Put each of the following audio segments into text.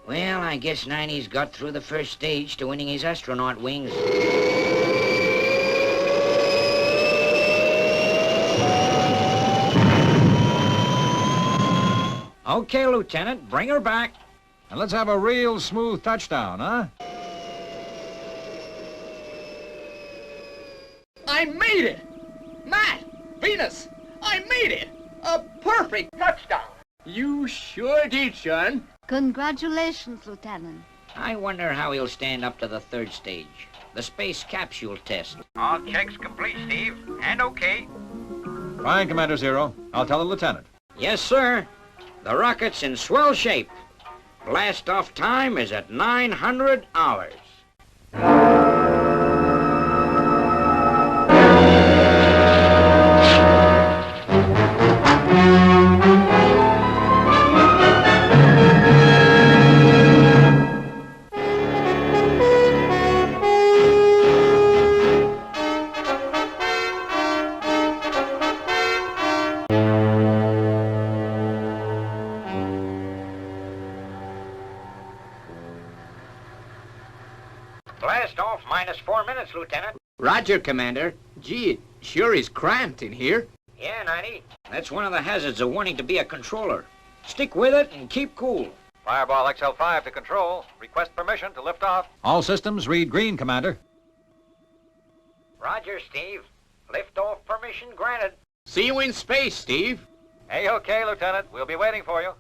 Well, I guess 90's got through the first stage to winning his astronaut wings. Okay, Lieutenant, bring her back. And let's have a real smooth touchdown, huh? I made it! Matt! Venus! I made it! A perfect touchdown! You sure did, son. Congratulations, Lieutenant. I wonder how he'll stand up to the third stage, the space capsule test. All checks complete, Steve, and okay. Fine, Commander Zero. I'll tell the lieutenant. Yes, sir. The rocket's in swell shape. Blast-off time is at 900 hours. Blast-off minus 4 minutes, Lieutenant. Roger, Commander. Gee, it sure is cramped in here. Yeah, 90. That's one of the hazards of wanting to be a controller. Stick with it and keep cool. Fireball XL5 to control. Request permission to lift off. All systems read green, Commander. Roger, Steve. Lift-off permission granted. See you in space, Steve. A-okay, Lieutenant. We'll be waiting for you.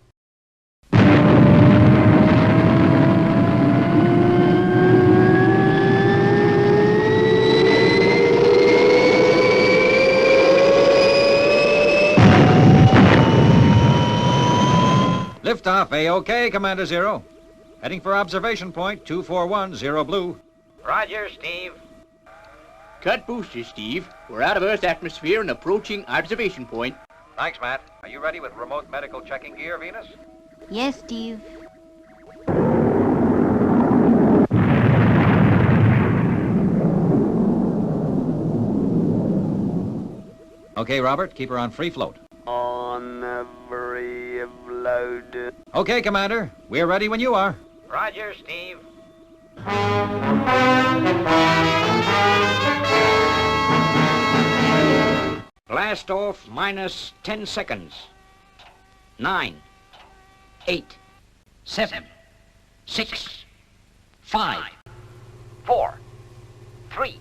Liftoff, A-OK, Commander Zero. Heading for observation point 241, blue. Roger, Steve. Cut boosters, Steve. We're out of Earth's atmosphere and approaching observation point. Thanks, Matt. Are you ready with remote medical checking gear, Venus? Yes, Steve. Okay, Robert, keep her on free float. On every load. Okay, Commander. We're ready when you are. Roger, Steve. Blast off minus 10 seconds. 9, 8, 7, 6, 5, 4, 3,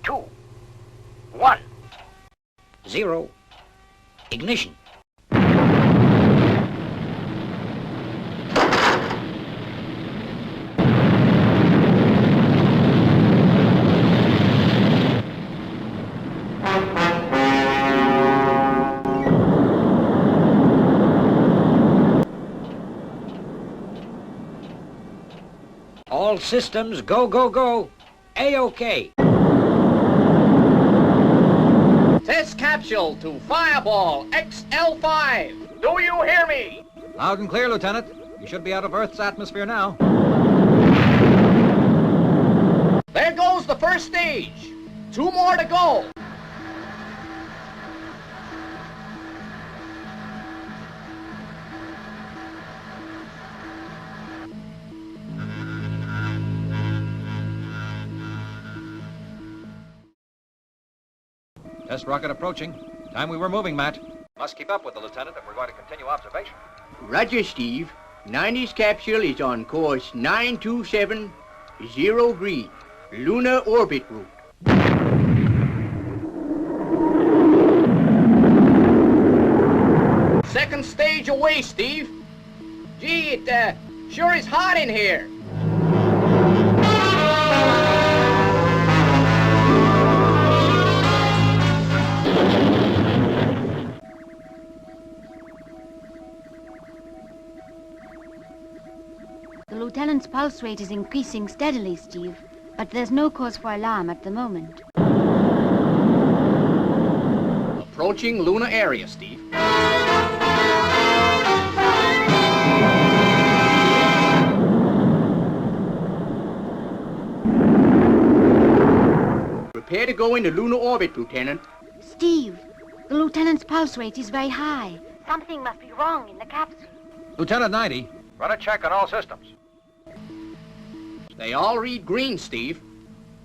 2, 1. 0. Ignition. All systems go, go, go. A-OK. Test capsule to Fireball XL5. Do you hear me? Loud and clear, Lieutenant. You should be out of Earth's atmosphere now. There goes the first stage. 2 more to go. Test rocket approaching. Time we were moving, Matt. Must keep up with the Lieutenant if we're going to continue observation. Roger, Steve. 90's capsule is on course 927, 0 green, lunar orbit route. Second stage away, Steve. Gee, it sure is hot in here. The lieutenant's pulse rate is increasing steadily, Steve, but there's no cause for alarm at the moment. Approaching lunar area, Steve. Prepare to go into lunar orbit, Lieutenant. Steve, the lieutenant's pulse rate is very high. Something must be wrong in the capsule. Lieutenant 90, Run a check on all systems. They all read green, Steve.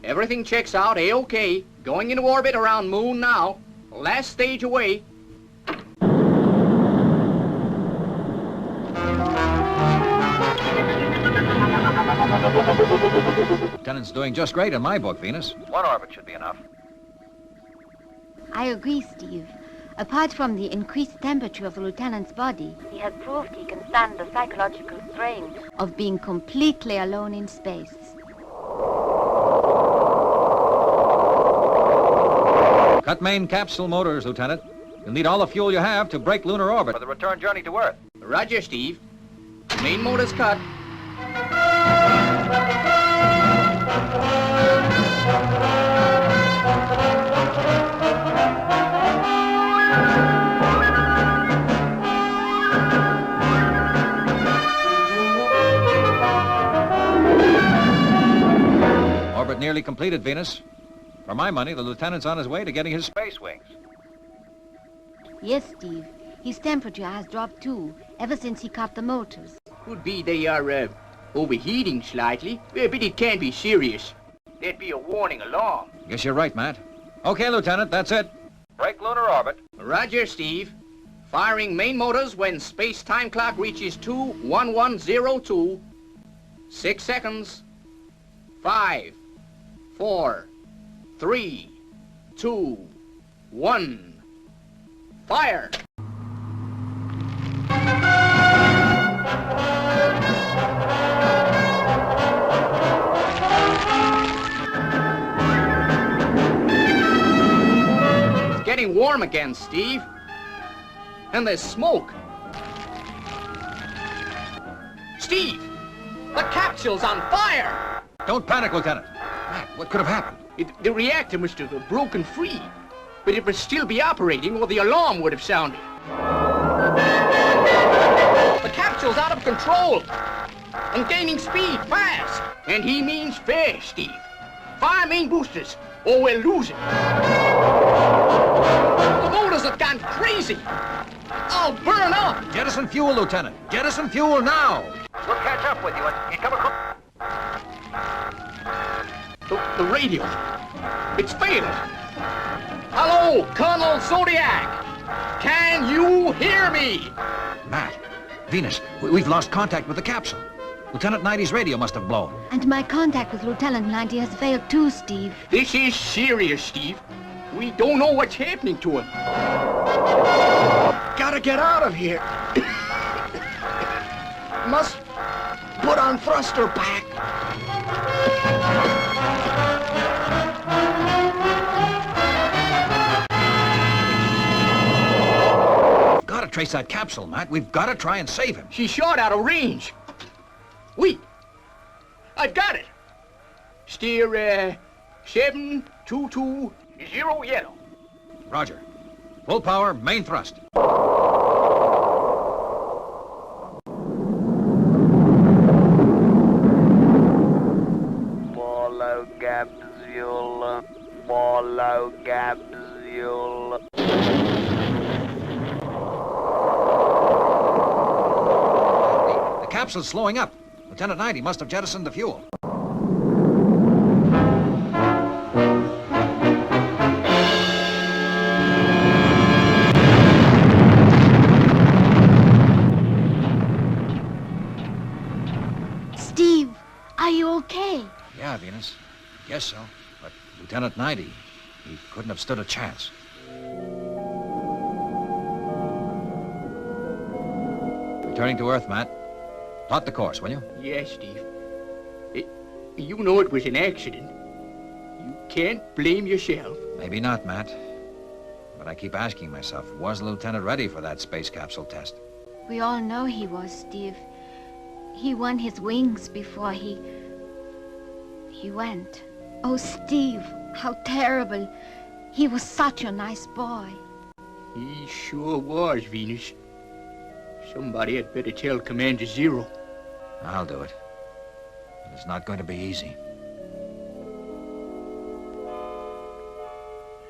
Everything checks out A-OK. Going into orbit around Moon now. Last stage away. Lieutenant's doing just great in my book, Venus. One orbit should be enough. I agree, Steve. Apart from the increased temperature of the lieutenant's body, he has proved he can stand the psychological strain of being completely alone in space. Cut main capsule motors, Lieutenant. You'll need all the fuel you have to break lunar orbit. For the return journey to Earth. Roger, Steve. Main motor's cut. Orbit nearly completed, Venus. For my money, the lieutenant's on his way to getting his... Space wings. Yes, Steve. His temperature has dropped too, ever since he cut the motors. Could be they are, overheating slightly, but it can't be serious. There'd be a warning alarm. Guess you're right, Matt. Okay, Lieutenant, that's it. Break lunar orbit. Roger, Steve. Firing main motors when space-time clock reaches 2:11:02. 6 seconds. 5, 4, 3, 2, 1. Fire! It's getting warm again, Steve. And there's smoke. Steve! The capsule's on fire! Don't panic, Lieutenant. Matt, what could have happened? The reactor must have broken free. But it would still be operating or the alarm would have sounded. The capsule's out of control. And gaining speed fast. And he means fast, Steve. Fire main boosters or we'll lose it. The motors have gone crazy. I'll burn up. Jettison fuel, Lieutenant. Jettison fuel now. We'll catch up with you and come across. The radio. It's failing. Hello, Colonel Zodiac. Can you hear me? Matt, Venus, we've lost contact with the capsule. Lieutenant 90's radio must have blown. And my contact with Lieutenant 90 has failed too, Steve. This is serious, Steve. We don't know what's happening to him. Gotta get out of here. Must put on thruster pack. Gotta trace that capsule, Matt. We've gotta try and save him. She's short out of range. Wait. I've got it. Steer, 722 0 yellow. Roger. Full power, main thrust. Follow capsule. Follow capsule. The capsule's slowing up. Lieutenant 90 must have jettisoned the fuel. Steve, are you okay? Yeah, Venus. Guess so. But Lieutenant 90, he couldn't have stood a chance. Returning to Earth, Matt. Plot the course, will you? Yes, Steve. You know it was an accident. You can't blame yourself. Maybe not, Matt. But I keep asking myself, was the lieutenant ready for that space capsule test? We all know he was, Steve. He won his wings before he went. Oh, Steve, how terrible. He was such a nice boy. He sure was, Venus. Somebody had better tell Commander Zero. I'll do it. But it's not going to be easy.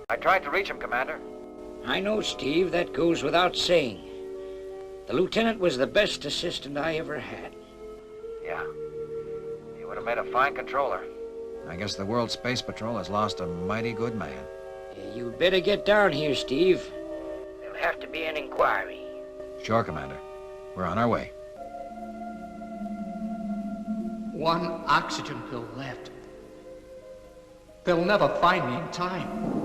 I tried to reach him, Commander. I know, Steve, that goes without saying. The lieutenant was the best assistant I ever had. Yeah. He would have made a fine controller. I guess the World Space Patrol has lost a mighty good man. You'd better get down here, Steve. There'll have to be an inquiry. Sure, Commander. We're on our way. One oxygen pill left. They'll never find me in time.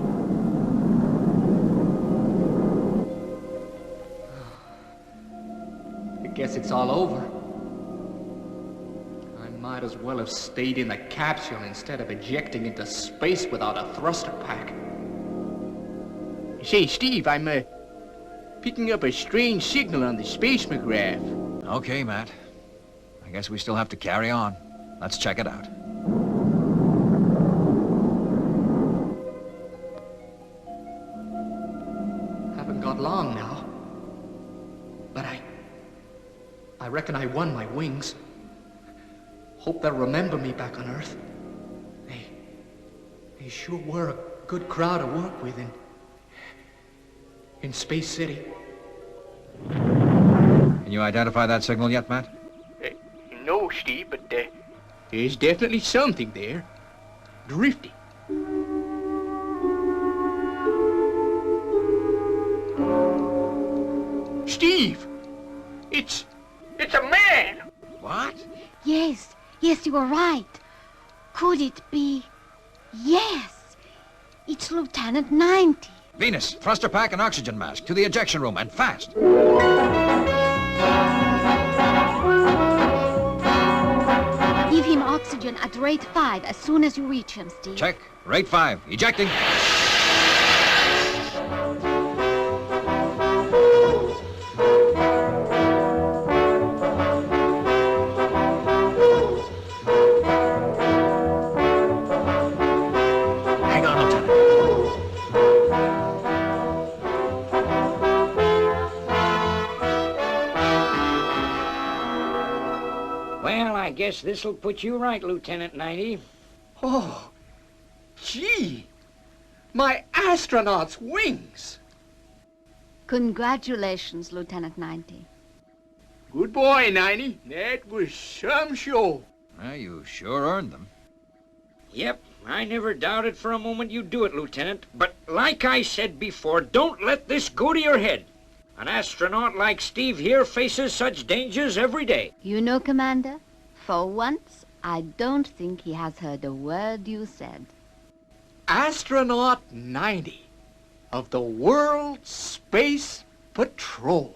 I guess it's all over. I might as well have stayed in the capsule instead of ejecting into space without a thruster pack. Say, Steve, I'm picking up a strange signal on the spaceograph. Okay, Matt. I guess we still have to carry on. Let's check it out. Haven't got long now. But I reckon I won my wings. Hope they'll remember me back on Earth. They sure were a good crowd to work with in Space City. Can you identify that signal yet, Matt? No, Steve, but there's definitely something there. Drifting. Steve! It's a man! What? Yes, you are right. Could it be? Yes, it's Lieutenant 90. Venus, thruster pack and oxygen mask to the ejection room, and fast. Give him oxygen at rate 5 as soon as you reach him, Steve. Check. Rate 5. Ejecting. Hang on, Lieutenant. Well, I guess this'll put you right, Lieutenant 90. Oh, gee! My astronaut's wings! Congratulations, Lieutenant 90. Good boy, 90. That was some show. Well, you sure earned them. Yep, I never doubted for a moment you'd do it, Lieutenant. But like I said before, don't let this go to your head. An astronaut like Steve here faces such dangers every day. You know, Commander, for once, I don't think he has heard a word you said. Astronaut 90 of the World Space Patrol.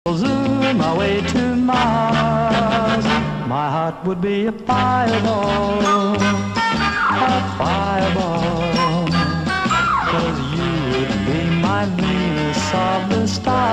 Zoom my way to Mars, my heart would be a fireball, 'cause you would be my Venus of the stars.